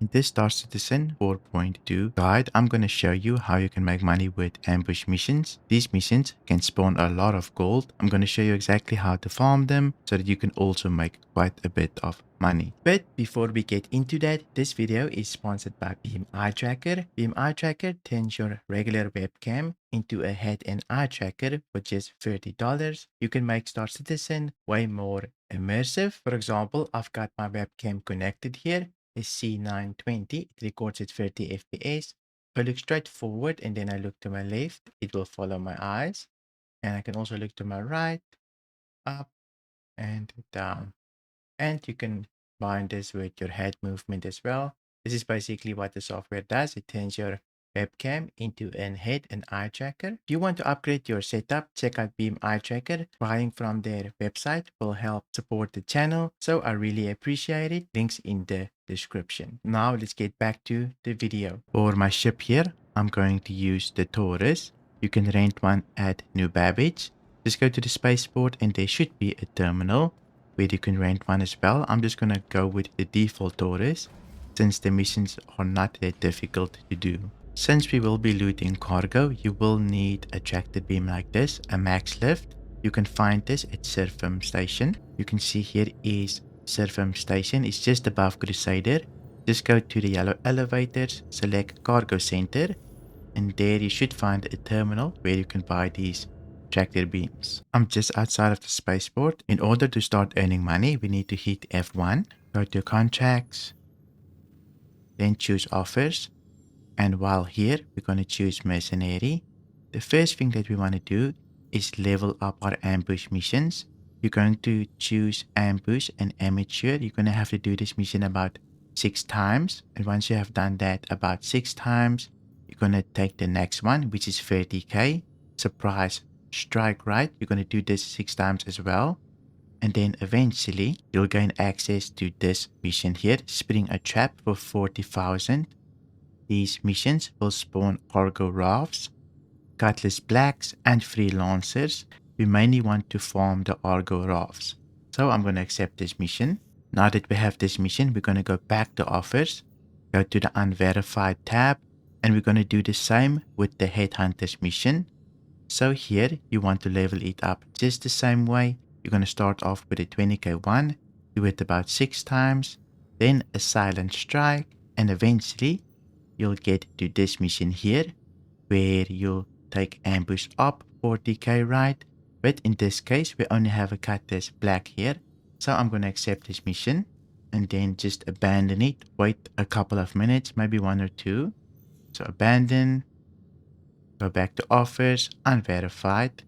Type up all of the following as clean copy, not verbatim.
In this Star Citizen 4.2 guide, I'm going to show you how you can make money with ambush missions. These missions can spawn a lot of gold. I'm going to show you exactly how to farm them so that you can also make quite a bit of money. But before we get into that, this video is sponsored by Beam Eye Tracker. Beam Eye Tracker turns your regular webcam into a head and eye tracker for just $30. You can make Star Citizen way more immersive. For example, I've got my webcam connected here. A C920, it records at 30 FPS. If I look straight forward and then I look to my left, it will follow my eyes. And I can also look to my right, up and down. And you can bind this with your head movement as well. This is basically what the software does. It turns your webcam into an head and eye tracker. If you want to upgrade your setup, check out Beam Eye Tracker. Buying from their website will help support the channel, so I really appreciate it. Links in the description. Now let's get back to the video. For my ship here, I'm going to use the Taurus. You can rent one at New Babbage. Just go to the spaceport and there should be a terminal where you can rent one as well. I'm just going to go with the default Taurus since the missions are not that difficult to do. Since we will be looting cargo, you will need a tractor beam like this, a max lift. You can find this at Surfim Station. You can see here is Surfim Station. It's just above Crusader. Just go to the yellow elevators, select Cargo Center, and there you should find a terminal where you can buy these tractor beams. I'm just outside of the spaceport. In order to start earning money, we need to hit F1, go to contracts, then choose offers. And while here, we're going to choose mercenary. The first thing that we want to do is level up our ambush missions. You're going to choose ambush and amateur. You're going to have to do this mission about 6 times. And once you have done that about 6 times, you're going to take the next one, which is 30k. Surprise strike right. You're going to do this 6 times as well. And then eventually, you'll gain access to this mission here. Spring a trap for 40,000. These missions will spawn cargo rafts, Cutlass Blacks, and freelancers. We mainly want to farm the Argo rafts. So I'm going to accept this mission. Now that we have this mission, we're going to go back to offers, go to the unverified tab, and we're going to do the same with the Headhunters mission. So here, you want to level it up just the same way. You're going to start off with a 20k one, do it about 6 times, then a silent strike, and eventually, you'll get to this mission here, where you'll take ambush up 40k right. But in this case, we only have a Cutlass Black here. So I'm going to accept this mission and then just abandon it. Wait a couple of minutes, maybe 1 or 2. So abandon, go back to offers, unverified.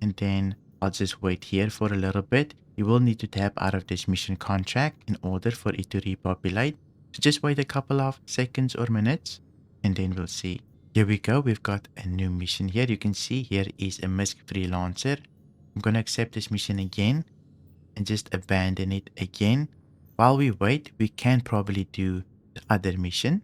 And then I'll just wait here for a little bit. You will need to tap out of this mission contract in order for it to repopulate. So just wait a couple of seconds or minutes and then we'll see. Here we go. We've got a new mission here. You can see here is a Misc freelancer. I'm going to accept this mission again and just abandon it again. While we wait, we can probably do the other mission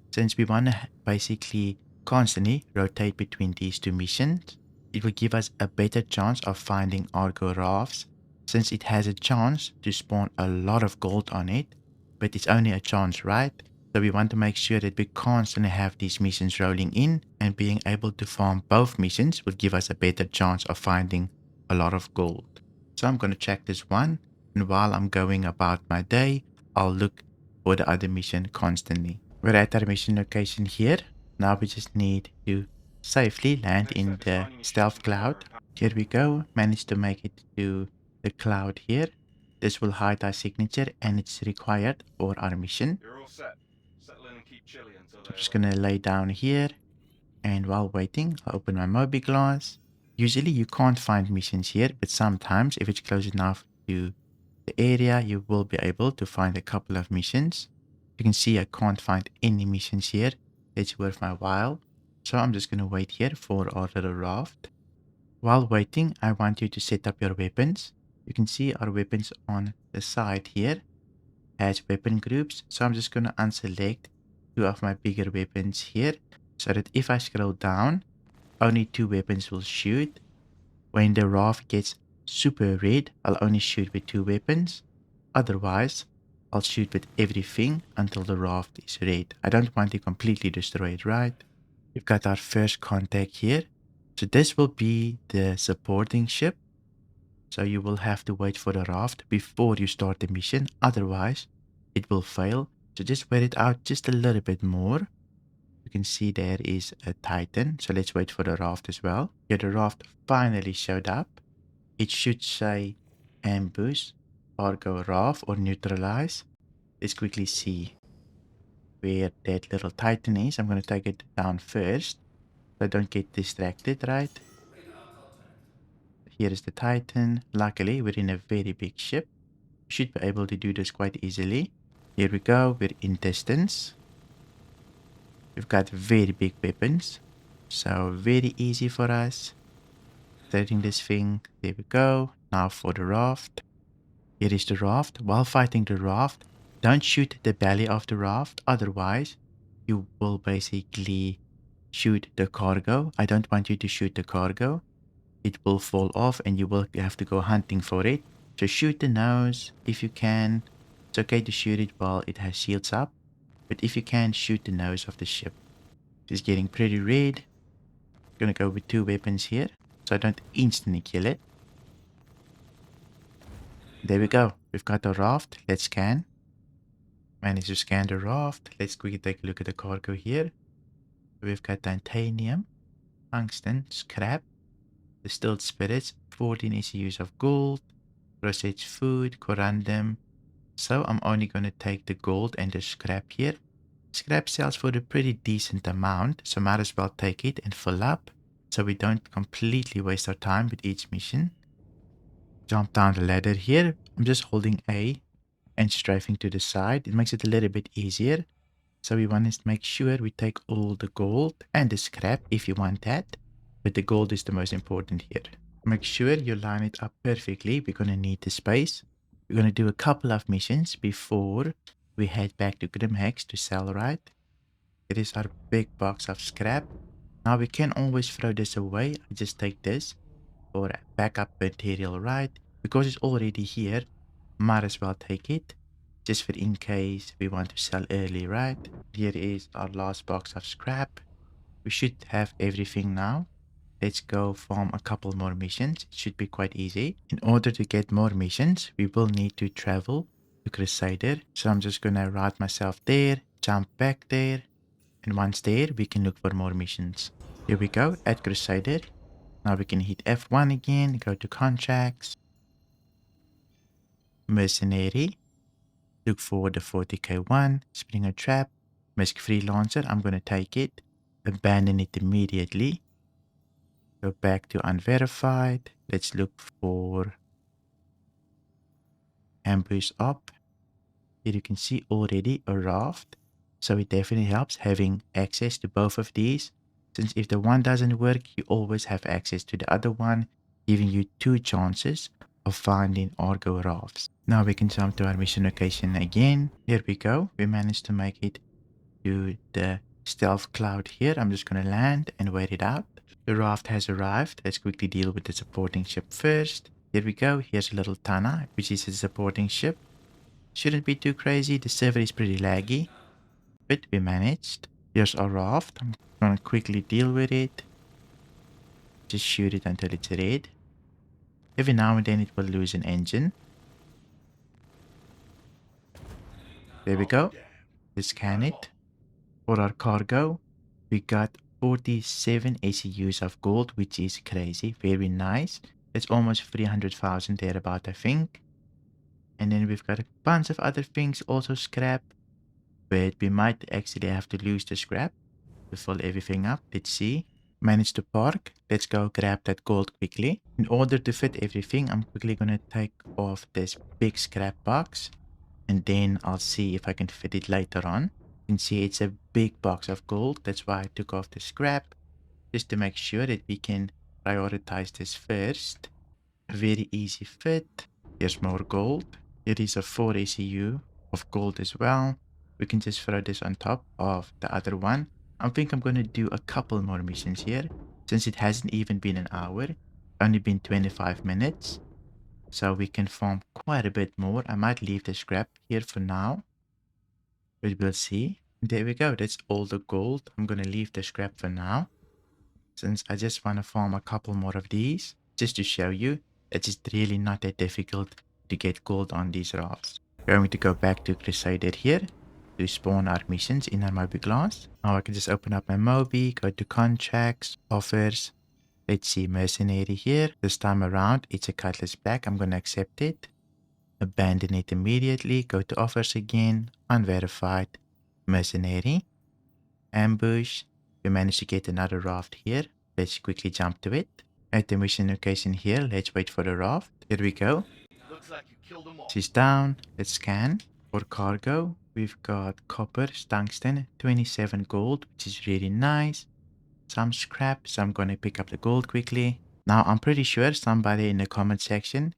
since we want to basically constantly rotate between these 2 missions. It will give us a better chance of finding Argo rafts since it has a chance to spawn a lot of gold on it, but it's only a chance, right? So we want to make sure that we constantly have these missions rolling in, and being able to farm both missions will give us a better chance of finding a lot of gold. So I'm going to check this one, and while I'm going about my day, I'll look for the other mission constantly. We're at our mission location here. Now we just need to safely land in the stealth cloud. Here we go. Managed to make it to the cloud here. This will hide our signature and it's required for our mission. You're all set. Settle in and keep chilly until I'm just gonna lay down here, and while waiting, I'll open my Moby glass. Usually you can't find missions here, but sometimes if it's close enough to the area, you will be able to find a couple of missions. You can see I can't find any missions here. It's worth my while. So I'm just gonna wait here for our little raft. While waiting, I want you to set up your weapons. You can see our weapons on the side here has weapon groups. So I'm just gonna unselect 2 of my bigger weapons here so that if I scroll down, only 2 weapons will shoot. When the raft gets super red, I'll only shoot with 2 weapons. Otherwise, I'll shoot with everything until the raft is red. I don't want to completely destroy it, right? We've got our first contact here. So this will be the supporting ship. So you will have to wait for the raft before you start the mission. Otherwise, it will fail. So just wait it out just a little bit more. You can see there is a Titan. So let's wait for the raft as well. Here the raft finally showed up. It should say ambush, cargo raft, or neutralize. Let's quickly see where that little Titan is. I'm going to take it down first, so I don't get distracted, right? Here is the Titan. Luckily, we're in a very big ship. Should be able to do this quite easily. Here we go. We're in distance. We've got very big weapons, so very easy for us. Starting this thing. There we go. Now for the raft. Here is the raft. While fighting the raft, don't shoot the belly of the raft. Otherwise, you will basically shoot the cargo. I don't want you to shoot the cargo. It will fall off and you will have to go hunting for it. So shoot the nose if you can. It's okay to shoot it while it has shields up. But if you can, shoot the nose of the ship. It's getting pretty red. I'm gonna go with 2 weapons here, so I don't instantly kill it. There we go. We've got the raft. Let's scan. Managed to scan the raft. Let's quickly take a look at the cargo here. We've got titanium, tungsten, scrap, distilled spirits, 14 ECUs of gold, processed food, corundum. So I'm only going to take the gold and the scrap here. Scrap sells for a pretty decent amount, so might as well take it and fill up, so we don't completely waste our time with each mission. Jump down the ladder here. I'm just holding A and strafing to the side. It makes it a little bit easier. So we want to make sure we take all the gold and the scrap if you want that. But the gold is the most important here. Make sure you line it up perfectly. We're going to need the space. We're going to do a couple of missions before we head back to Grimhex to sell, right? It is our big box of scrap. Now we can always throw this away. I just take this for backup material, right? Because it's already here, might as well take it. Just for in case we want to sell early, right? Here is our last box of scrap. We should have everything now. Let's go farm a couple more missions. It should be quite easy. In order to get more missions, we will need to travel to Crusader. So I'm just gonna ride myself there, jump back there, and once there, we can look for more missions. Here we go, at Crusader. Now we can hit F1 again, go to contracts, mercenary, look for the 40k one, Springer Trap, Misc Freelancer. I'm gonna take it, abandon it immediately. Go back to unverified. Let's look for ambush up. Here you can see already a raft. So it definitely helps having access to both of these. Since if the one doesn't work, you always have access to the other one, giving you 2 chances of finding Argo rafts. Now we can jump to our mission location again. Here we go. We managed to make it to the stealth cloud here. I'm just going to land and wait it out. The raft has arrived. Let's quickly deal with the supporting ship first. Here we go. Here's a little Tana, which is a supporting ship. Shouldn't be too crazy. The server is pretty laggy, but we managed. Here's our raft. I'm gonna quickly deal with it. Just shoot it until it's red. Every now and then it will lose an engine. There we go. Let's scan it. For our cargo, we got 47 ECUs of gold, which is crazy. Very nice. It's almost 300,000 thereabout, I think. And then we've got a bunch of other things, also scrap. But we might actually have to lose the scrap to fill everything up. Let's see. Managed to park. Let's go grab that gold quickly. In order to fit everything, I'm quickly going to take off this big scrap box. And then I'll see if I can fit it later on. You can see it's a big box of gold. That's why I took off the scrap. Just to make sure that we can prioritize this first. A very easy fit. Here's more gold. Here is a 4 ECU of gold as well. We can just throw this on top of the other one. I think I'm going to do a couple more missions here. Since it hasn't even been an hour. Only been 25 minutes. So we can farm quite a bit more. I might leave the scrap here for now, but we'll see. There we go. That's all the gold. I'm going to leave the scrap for now, since I just want to farm a couple more of these, just to show you that it's really not that difficult to get gold on these rafts. Going to go back to Crusader here to spawn our missions in our Moby class. Now I can just open up my Moby, go to contracts, offers. Let's see, mercenary here. This time around, it's a Cutlass Black. I'm going to accept it. Abandon it immediately. Go to offers again. Unverified. Mercenary. Ambush. We managed to get another raft here. Let's quickly jump to it. At the mission location here, let's wait for the raft. Here we go. Looks like you killed them all. She's down. Let's scan. For cargo, we've got copper, tungsten, 27 gold, which is really nice. Some scrap, so I'm going to pick up the gold quickly. Now, I'm pretty sure somebody in the comment section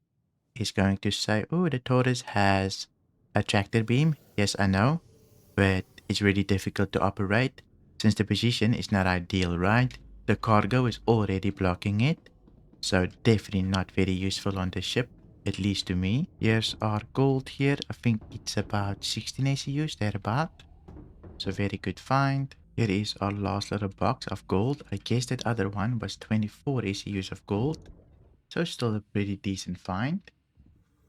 is going to say, oh, the Taurus has a tractor beam. Yes, I know, but it's really difficult to operate since the position is not ideal, right? The cargo is already blocking it, so definitely not very useful on the ship, at least to me. Here's our gold here. I think it's about 16 ACUs, thereabout. So very good find. Here is our last little box of gold. I guess that other one was 24 ACUs of gold. So still a pretty decent find.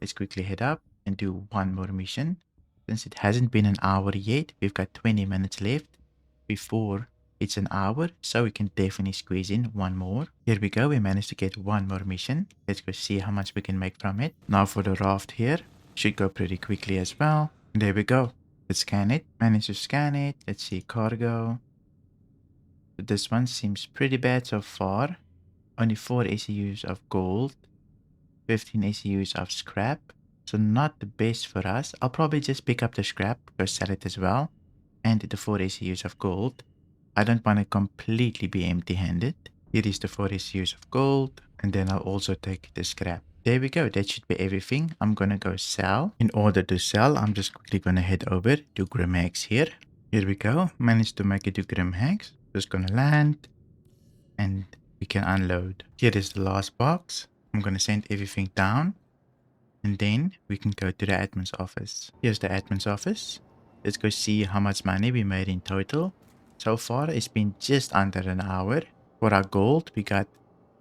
Let's quickly head up and do one more mission. Since it hasn't been an hour yet, we've got 20 minutes left before it's an hour, so we can definitely squeeze in one more. Here we go, we managed to get one more mission. Let's go see how much we can make from it. Now for the raft here, should go pretty quickly as well. There we go. Let's scan it. Managed to scan it. Let's see, cargo. This one seems pretty bad so far. Only 4 ACUs of gold, 15 ACUs of scrap. So not the best for us. I'll probably just pick up the scrap, go sell it as well, and the 4 ACUs of gold. I don't want to completely be empty-handed. Here is the 4 ACUs of gold, and then I'll also take the scrap. There we go. That should be everything. I'm going to go sell. In order to sell, I'm just quickly going to head over to Grimhex here. Here we go. Managed to make it to Grimhex. Just going to land, and we can unload. Here is the last box. I'm going to send everything down, and then we can go to the admin's office. Here's the admin's office. Let's go see how much money we made in total. So far, it's been just under an hour. For our gold, we got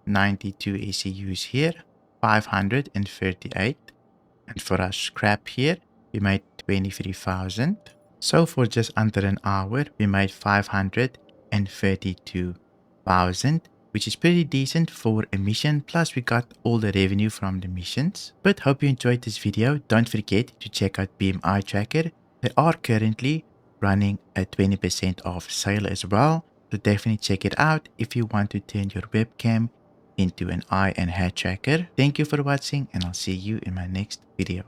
92 ACUs here, 538. And for our scrap here, we made 23,000. So for just under an hour, we made 532,000, which is pretty decent for a mission. Plus, we got all the revenue from the missions. But hope you enjoyed this video. Don't forget to check out BMI Tracker. They are currently running a 20% off sale as well. So definitely check it out if you want to turn your webcam into an eye and hair tracker. Thank you for watching, and I'll see you in my next video.